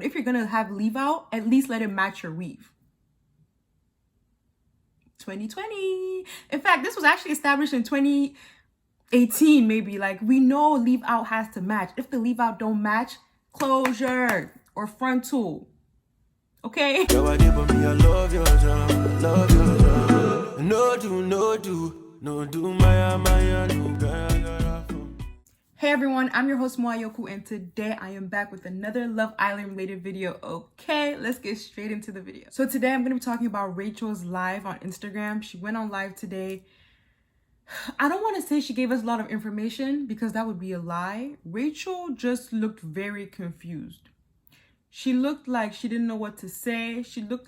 If you're gonna have leave out, at least let it match your weave. 2020. In fact, this was actually established in 2018, maybe. Like, we know leave out has to match. If the leave out don't match, closure or frontal. Okay? No do, Maya, no, Hey everyone, I'm your host Moayoku, and today I am back with another Love Island related video. Okay, let's get straight into the video. So today I'm going to be talking about Rachel's live on Instagram. She went on live today. I don't want to say she gave us a lot of information because that would be a lie. Rachel just looked very confused. She looked like she didn't know what to say. She looked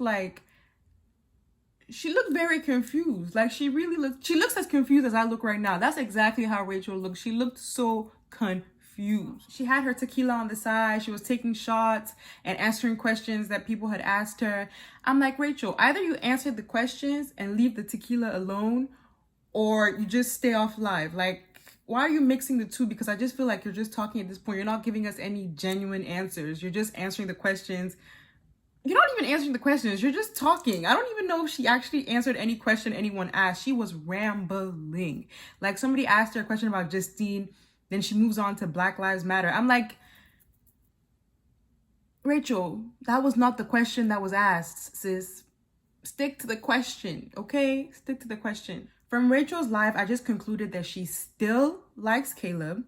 very confused. Like, she looks as confused as I look right now. That's exactly how Rachel looked. She looked so confused. She had her tequila on the side. She was taking shots and answering questions that people had asked her. I'm like, Rachel, either you answer the questions and leave the tequila alone, or you just stay off live. Like, why are you mixing the two? Because I just feel like you're just talking at this point. You're not giving us any genuine answers. You're just answering the questions. You're not even answering the questions. You're just talking. I don't even know if she actually answered any question anyone asked. She was rambling. Like, somebody asked her a question about Justine, then she moves on to Black Lives Matter. I'm like, Rachel, that was not the question that was asked, sis. Stick to the question, okay? Stick to the question. From Rachel's live, I just concluded that she still likes Caleb.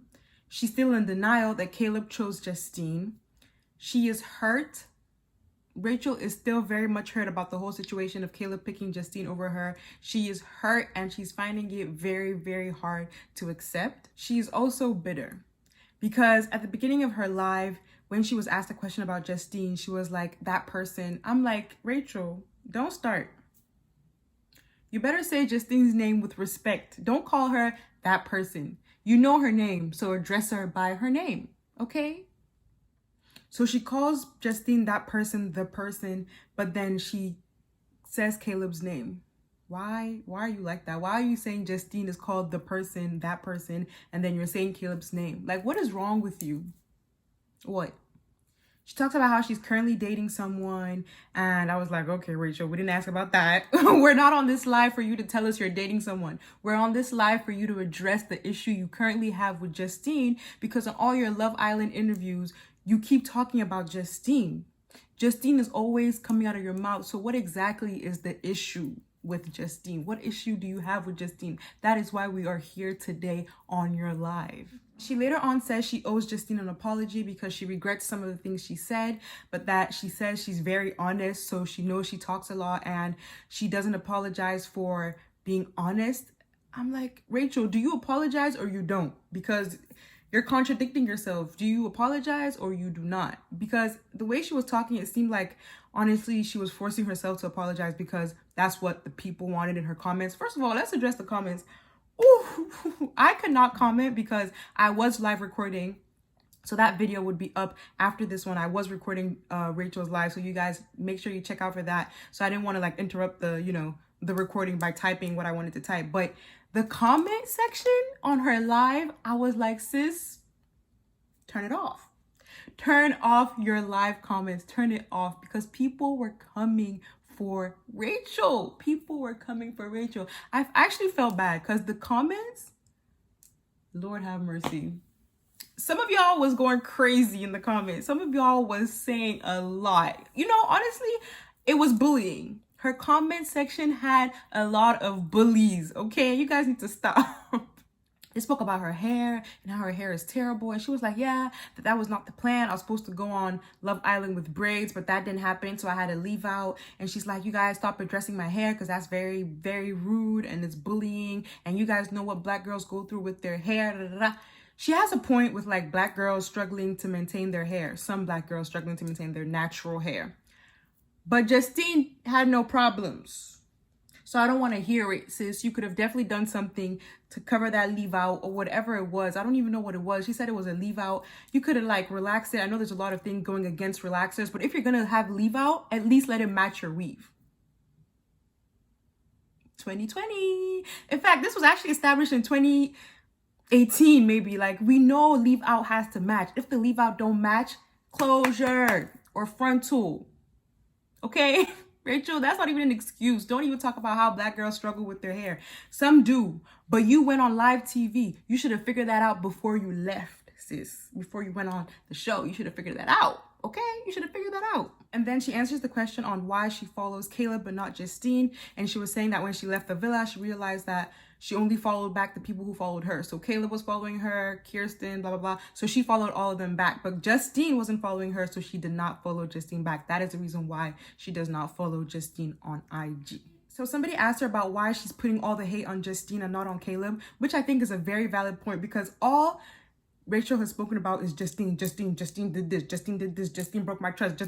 She's still in denial that Caleb chose Justine. She is hurt. Rachel is still very much hurt about the whole situation of Caleb picking Justine over her. She is hurt and she's finding it very, very hard to accept. She's also bitter because at the beginning of her live, when she was asked a question about Justine, she was like, that person. I'm like, Rachel, don't start. You better say Justine's name with respect. Don't call her that person. You know her name, so address her by her name, okay? So she calls Justine that person, the person, but then she says Caleb's name. Why are you like that? Why are you saying Justine is called the person, that person, and then you're saying Caleb's name? Like, what is wrong with you? What? She talks about how she's currently dating someone, and I was like, okay, Rachel, we didn't ask about that. We're not on this live for you to tell us you're dating someone. We're on this live for you to address the issue you currently have with Justine, because in all your Love Island interviews, you keep talking about Justine. Justine is always coming out of your mouth. So what exactly is the issue with Justine? What issue do you have with Justine? That is why we are here today on your live. She later on says she owes Justine an apology because she regrets some of the things she said, but that she says she's very honest, so she knows she talks a lot and she doesn't apologize for being honest. I'm like, Rachel, do you apologize or you don't? Because you're contradicting yourself. Do you apologize or you do not? Because the way she was talking, it seemed like, honestly, she was forcing herself to apologize because that's what the people wanted in her comments. First of all, let's address the comments. Ooh, I could not comment because I was live recording. So that video would be up after this one. I was recording Rachel's live. So you guys make sure you check out for that. So I didn't want to like interrupt the recording by typing what I wanted to type. But the comment section on her live, I was like, sis, turn it off. Turn off your live comments. Turn it off because people were coming for Rachel. People were coming for Rachel. I've actually felt bad because the comments, Lord have mercy. Some of y'all was going crazy in the comments. Some of y'all was saying a lot. You know, honestly, it was bullying. Her comment section had a lot of bullies, okay? You guys need to stop. They spoke about her hair and how her hair is terrible. And she was like, yeah, that was not the plan. I was supposed to go on Love Island with braids, but that didn't happen. So I had to leave out. And she's like, you guys stop addressing my hair because that's very, very rude and it's bullying. And you guys know what Black girls go through with their hair. Da, da, da. She has a point with like Black girls struggling to maintain their hair. Some Black girls struggling to maintain their natural hair. But Justine had no problems. So I don't want to hear it, sis. You could have definitely done something to cover that leave out or whatever it was. I don't even know what it was. She said it was a leave out. You could have like relaxed it. I know there's a lot of things going against relaxers, but if you're going to have leave out, at least let it match your weave. 2020. In fact, this was actually established in 2018, maybe. Like, we know leave out has to match. If the leave out don't match, closure or frontal. Okay? Rachel, that's not even an excuse. Don't even talk about how black girls struggle with their hair. Some do, but you went on live TV. You should have figured that out before you left, sis. Before you went on the show, you should have figured that out. Okay? You should have figured that out. And then she answers the question on why she follows Caleb but not Justine. And she was saying that when she left the villa, she realized that she only followed back the people who followed her. So Caleb was following her, Kirsten, blah, blah, blah. So she followed all of them back. But Justine wasn't following her, so she did not follow Justine back. That is the reason why she does not follow Justine on IG. So somebody asked her about why she's putting all the hate on Justine and not on Caleb, which I think is a very valid point, because all Rachel has spoken about is Justine did this, Justine did this, Justine broke my trust,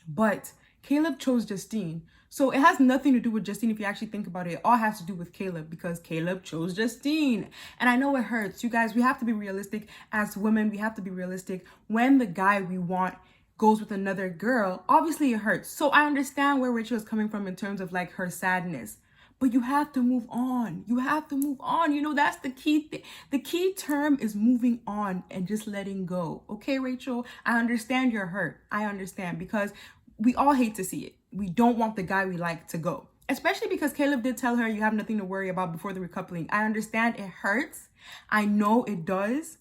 but Caleb chose Justine. So it has nothing to do with Justine if you actually think about it. It all has to do with Caleb, because Caleb chose Justine. And I know it hurts. You guys, we have to be realistic. As women, we have to be realistic. When the guy we want goes with another girl, obviously it hurts. So I understand where Rachel is coming from in terms of like her sadness. But you have to move on. You have to move on. You know, that's the key thing. The key term is moving on and just letting go. Okay, Rachel? I understand you're hurt. I understand, because we all hate to see it. We don't want the guy we like to go. Especially because Caleb did tell her you have nothing to worry about before the recoupling. I understand it hurts. I know it does.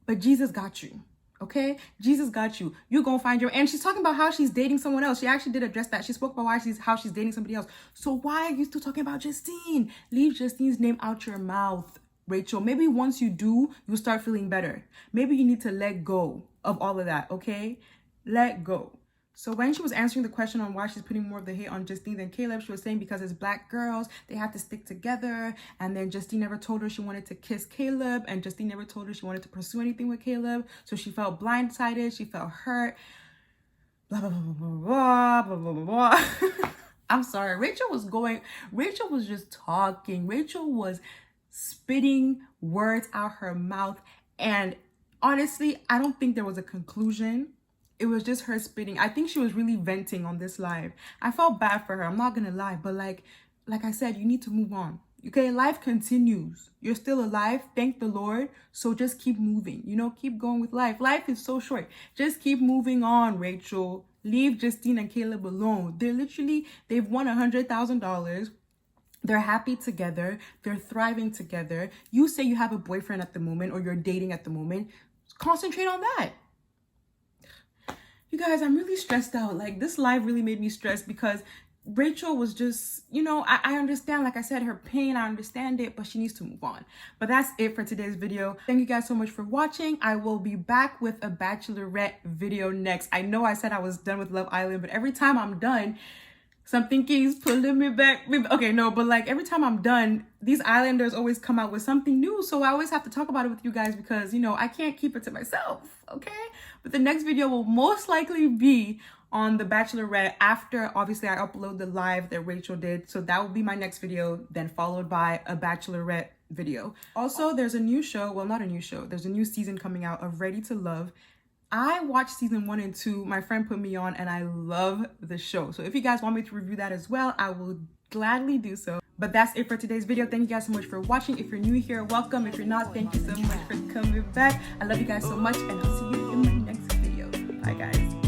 But Jesus got you. Okay? Jesus got you. You gonna find your... And she's talking about how she's dating someone else. She actually did address that. She spoke about how she's dating somebody else. So why are you still talking about Justine? Leave Justine's name out your mouth, Rachel. Maybe once you do, you'll start feeling better. Maybe you need to let go of all of that, okay? Let go. So when she was answering the question on why she's putting more of the hate on Justine than Caleb, she was saying because as black girls, they have to stick together. And then Justine never told her she wanted to kiss Caleb. And Justine never told her she wanted to pursue anything with Caleb. So she felt blindsided. She felt hurt. Blah, blah, blah, blah, blah, blah, blah, blah. I'm sorry. Rachel was just talking. Rachel was spitting words out her mouth. And honestly, I don't think there was a conclusion. It was just her spitting. I think she was really venting on this live. I felt bad for her. I'm not gonna lie, but like I said, you need to move on. Okay, life continues. You're still alive. Thank the Lord. So just keep moving. You know, keep going with life. Life is so short. Just keep moving on, Rachel. Leave Justine and Caleb alone. They've won $100,000. They're happy together. They're thriving together. You say you have a boyfriend at the moment or you're dating at the moment. Concentrate on that. You guys, I'm really stressed out. Like, this live really made me stressed because Rachel was just, you know, I understand, like I said, her pain. I understand it, but she needs to move on. But that's it for today's video. Thank you guys so much for watching. I will be back with a Bachelorette video next. I know I said I was done with Love Island, but every time I'm done, something keeps pulling me back. Okay, no, but like every time I'm done, these Islanders always come out with something new. So I always have to talk about it with you guys because, you know, I can't keep it to myself, okay? But the next video will most likely be on the Bachelorette after, obviously, I upload the live that Rachel did. So that will be my next video, then followed by a Bachelorette video. Also, there's a new show. Well, not a new show. There's a new season coming out of Ready to Love. I watched season 1 and 2. My friend put me on and I love the show. So if you guys want me to review that as well, I will gladly do so. But that's it for today's video. Thank you guys so much for watching. If you're new here, welcome. If you're not, thank you so much for coming back. I love you guys so much and I'll see you in my next video. Bye guys.